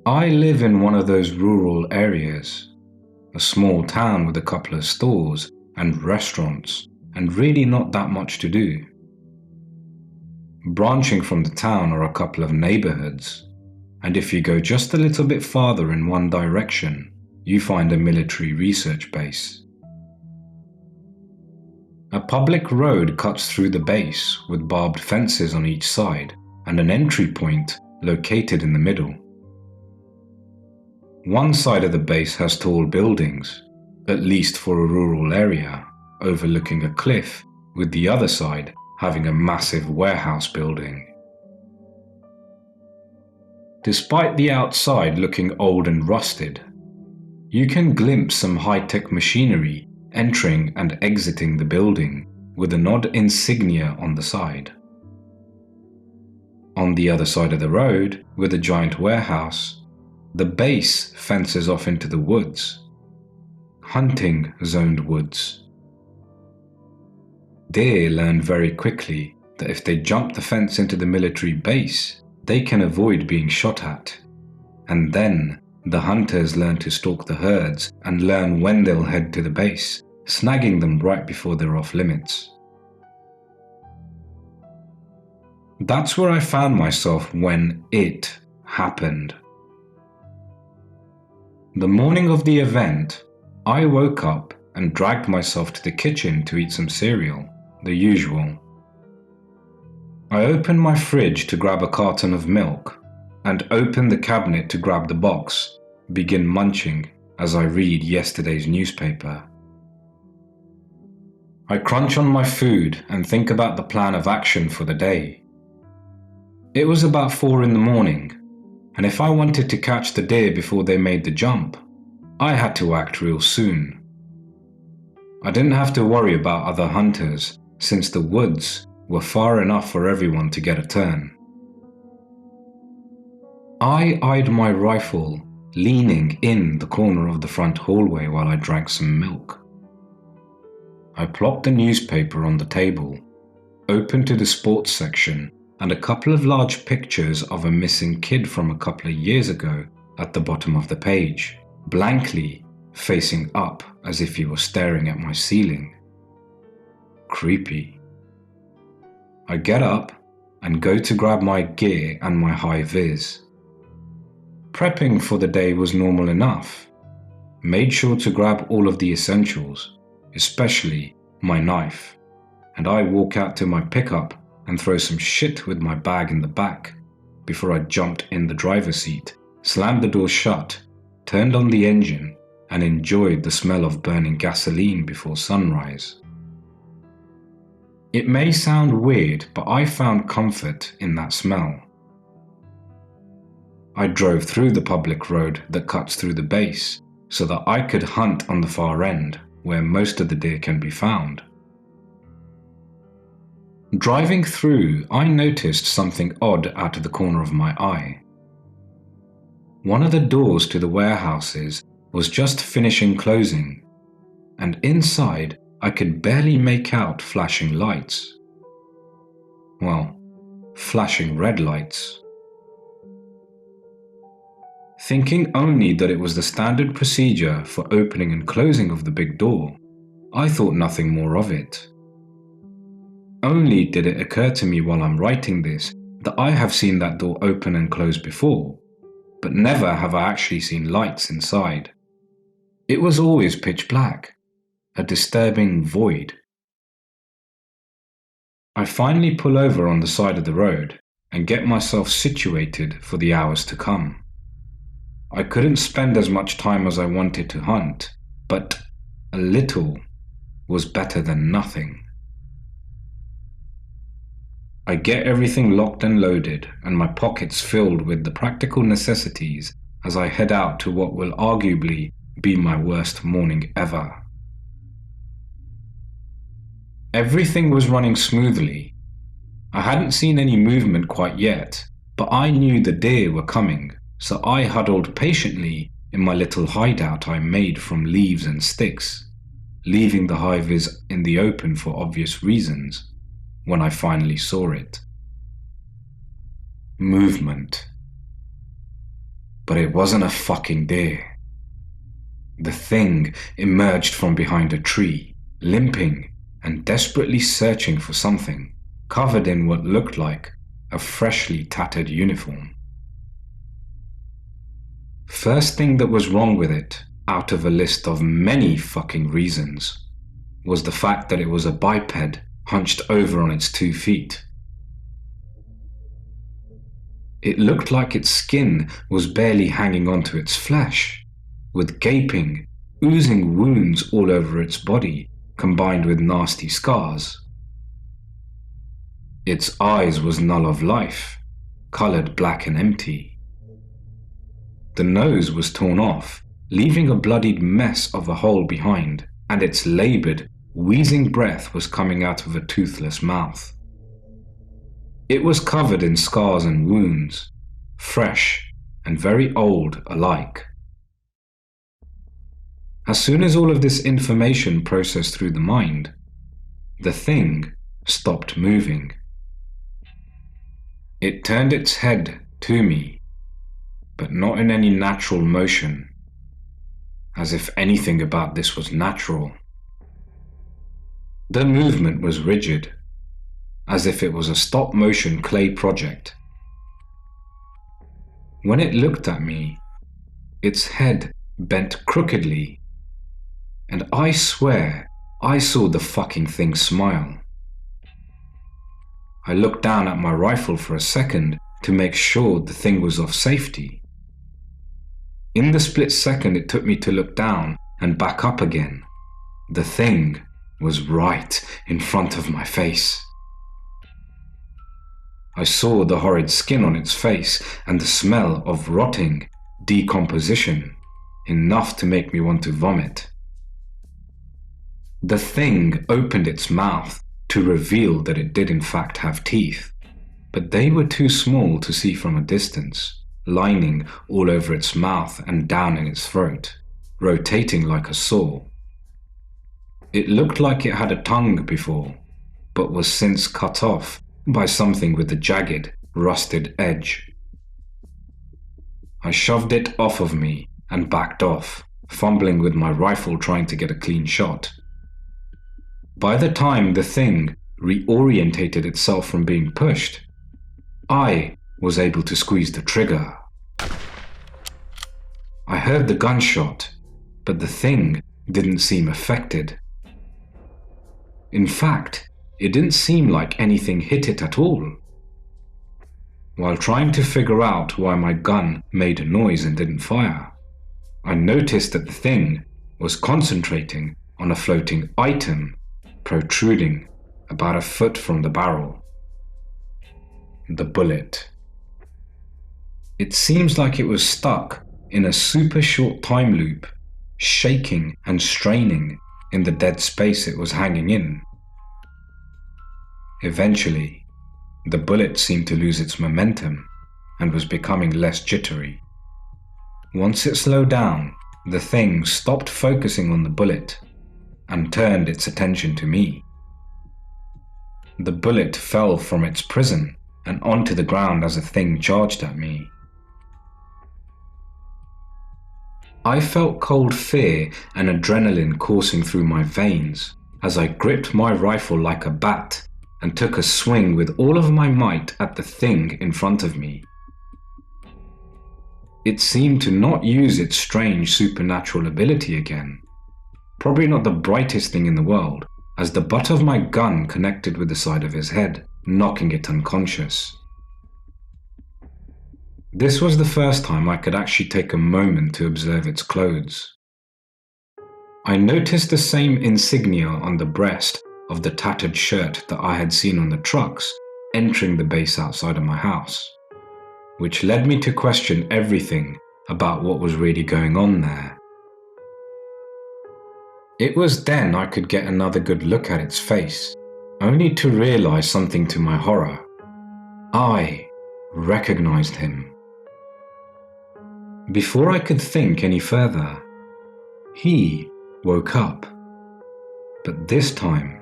I live in one of those rural areas, a small town with a couple of stores and restaurants, and really not that much to do. Branching from the town are a couple of neighborhoods, and if you go just a little bit farther in one direction, you find a military research base. A public road cuts through the base with barbed fences on each side and an entry point located in the middle. One side of the base has tall buildings, at least for a rural area, overlooking a cliff, with the other side having a massive warehouse building. Despite the outside looking old and rusted, you can glimpse some high-tech machinery entering and exiting the building with an odd insignia on the side. On the other side of the road, with a giant warehouse, the base fences off into the woods. Hunting-zoned woods. Deer learn very quickly that if they jump the fence into the military base, they can avoid being shot at. And then, the hunters learn to stalk the herds and learn when they'll head to the base, snagging them right before they're off limits. That's where I found myself when it happened. The morning of the event, I woke up and dragged myself to the kitchen to eat some cereal, the usual. I opened my fridge to grab a carton of milk and opened the cabinet to grab the box, begin munching as I read yesterday's newspaper. I crunch on my food and think about the plan of action for the day. It was about 4 in the morning, and if I wanted to catch the deer before they made the jump, I had to act real soon. I didn't have to worry about other hunters, since the woods were far enough for everyone to get a turn. I eyed my rifle, leaning in the corner of the front hallway while I drank some milk. I plopped the newspaper on the table, opened to the sports section, and a couple of large pictures of a missing kid from a couple of years ago at the bottom of the page, blankly facing up as if he was staring at my ceiling. Creepy. I get up and go to grab my gear and my high-vis. Prepping for the day was normal enough. Made sure to grab all of the essentials, especially my knife, and I walk out to my pickup and throw some shit with my bag in the back before I jumped in the driver's seat, slammed the door shut, turned on the engine, and enjoyed the smell of burning gasoline before sunrise. It may sound weird, but I found comfort in that smell. I drove through the public road that cuts through the base so that I could hunt on the far end, where most of the deer can be found. Driving through, I noticed something odd out of the corner of my eye. One of the doors to the warehouses was just finishing closing, and inside I could barely make out flashing lights. Well, flashing red lights. Thinking only that it was the standard procedure for opening and closing of the big door, I thought nothing more of it. Only did it occur to me while I'm writing this that I have seen that door open and close before, but never have I actually seen lights inside. It was always pitch black, a disturbing void. I finally pull over on the side of the road and get myself situated for the hours to come. I couldn't spend as much time as I wanted to hunt, but a little was better than nothing. I get everything locked and loaded and my pockets filled with the practical necessities as I head out to what will arguably be my worst morning ever. Everything was running smoothly. I hadn't seen any movement quite yet, but I knew the deer were coming, so I huddled patiently in my little hideout I made from leaves and sticks, leaving the high-vis in the open for obvious reasons, when I finally saw it. Movement. but it wasn't a fucking deer. The thing emerged from behind a tree, limping and desperately searching for something, covered in what looked like a freshly tattered uniform. First thing that was wrong with it, out of a list of many fucking reasons, was the fact that it was a biped hunched over on its 2 feet. It looked like its skin was barely hanging onto its flesh, with gaping, oozing wounds all over its body, combined with nasty scars. Its eyes was null of life, colored black and empty. The nose was torn off, leaving a bloodied mess of a hole behind, and its labored, wheezing breath was coming out of a toothless mouth. It was covered in scars and wounds, fresh and very old alike. As soon as all of this information processed through the mind, the thing stopped moving. It turned its head to me, but not in any natural motion, as if anything about this was natural. The movement was rigid, as if it was a stop-motion clay project. When it looked at me, its head bent crookedly, and I swear I saw the fucking thing smile. I looked down at my rifle for a second to make sure the thing was off safety. In the split second it took me to look down and back up again, the thing was right in front of my face. I saw the horrid skin on its face and the smell of rotting decomposition, enough to make me want to vomit. The thing opened its mouth to reveal that it did in fact have teeth, but they were too small to see from a distance, lining all over its mouth and down in its throat, rotating like a saw. It looked like it had a tongue before, but was since cut off by something with a jagged, rusted edge. I shoved it off of me and backed off, fumbling with my rifle trying to get a clean shot. By the time the thing reorientated itself from being pushed, I was able to squeeze the trigger. I heard the gunshot, but the thing didn't seem affected. In fact, it didn't seem like anything hit it at all. While trying to figure out why my gun made a noise and didn't fire, I noticed that the thing was concentrating on a floating item protruding about a foot from the barrel. The bullet. It seems like it was stuck in a super short time loop, shaking and straining in the dead space it was hanging in. Eventually, the bullet seemed to lose its momentum and was becoming less jittery. Once it slowed down, the thing stopped focusing on the bullet and turned its attention to me. The bullet fell from its prison and onto the ground as the thing charged at me. I felt cold fear and adrenaline coursing through my veins as I gripped my rifle like a bat and took a swing with all of my might at the thing in front of me. It seemed to not use its strange supernatural ability again. Probably not the brightest thing in the world, as the butt of my gun connected with the side of his head, knocking it unconscious. This was the first time I could actually take a moment to observe its clothes. I noticed the same insignia on the breast of the tattered shirt that I had seen on the trucks entering the base outside of my house, which led me to question everything about what was really going on there. It was then I could get another good look at its face, only to realize something to my horror. I recognized him. Before I could think any further, he woke up, but this time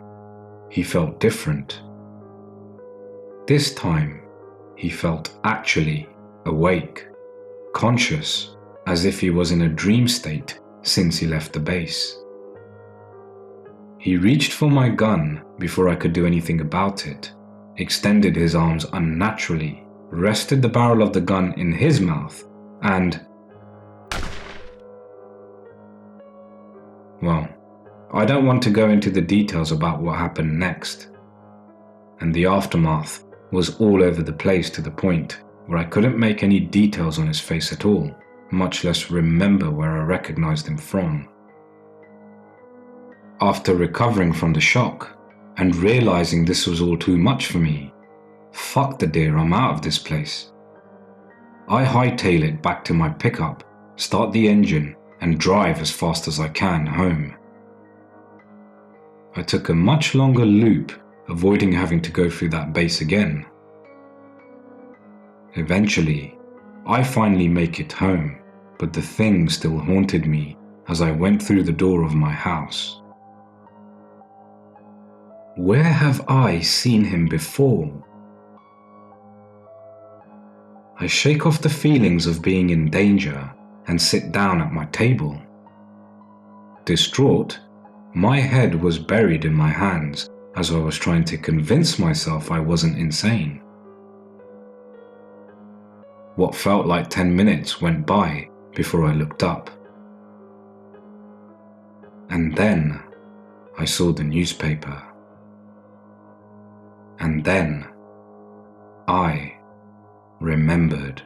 he felt different. This time he felt actually awake, unconscious, as if he was in a dream state since he left the base. He reached for my gun before I could do anything about it, extended his arms unnaturally, rested the barrel of the gun in his mouth, and... well, I don't want to go into the details about what happened next. And the aftermath was all over the place to the point where I couldn't make any details on his face at all, much less remember where I recognized him from. After recovering from the shock and realizing this was all too much for me, fuck the deer, I'm out of this place. I hightail it back to my pickup, start the engine, and drive as fast as I can home. I took a much longer loop, avoiding having to go through that base again. Eventually, I finally make it home, but the thing still haunted me as I went through the door of my house. Where have I seen him before? I shake off the feelings of being in danger and sit down at my table. Distraught, my head was buried in my hands as I was trying to convince myself I wasn't insane. What felt like 10 minutes went by before I looked up. And then I saw the newspaper. And then I remembered.